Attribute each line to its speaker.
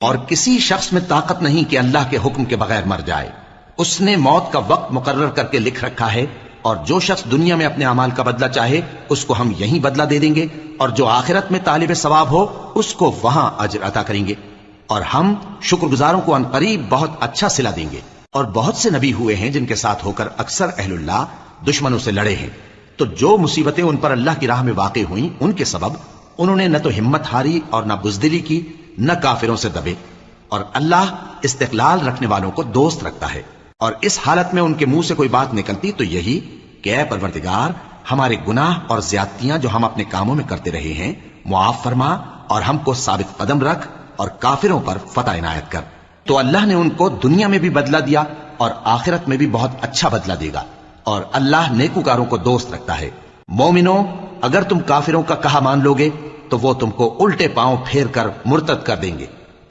Speaker 1: اور کسی شخص میں طاقت نہیں کہ اللہ کے حکم کے بغیر مر جائے. اس نے موت کا وقت مقرر کر کے لکھ رکھا ہے، اور جو شخص دنیا میں اپنے اعمال کا بدلہ چاہے اس کو ہم یہیں بدلہ دے دیں گے، اور جو آخرت میں طالب ثواب ہو اس کو وہاں اجر عطا کریں گے، اور ہم شکر گزاروں کو عنقریب بہت اچھا صلہ دیں گے. اور بہت سے نبی ہوئے ہیں جن کے ساتھ ہو کر اکثر اہل اللہ دشمنوں سے لڑے ہیں، تو جو مصیبتیں ان پر اللہ کی راہ میں واقع ہوئیں ان کے سبب انہوں نے نہ تو ہمت ہاری اور نہ بزدلی کی، نہ کافروں سے دبے. اور اللہ استقلال رکھنے والوں کو دوست رکھتا ہے. اور اس حالت میں ان کے منہ سے کوئی بات نکلتی تو یہی کہ اے پروردگار، ہمارے گناہ اور زیادتیاں جو ہم اپنے کاموں میں کرتے رہے ہیں معاف فرما، اور ہم کو ثابت قدم رکھ اور کافروں پر فتح عنایت کر. تو اللہ نے ان کو دنیا میں بھی بدلہ دیا اور آخرت میں بھی بہت اچھا بدلہ دے گا، اور اللہ نیکوکاروں کو دوست رکھتا ہے. مومنو، اگر تم کافروں کا کہا مان لوگے تو وہ تم کو الٹے پاؤں پھیر کر مرتد کر دیں گے.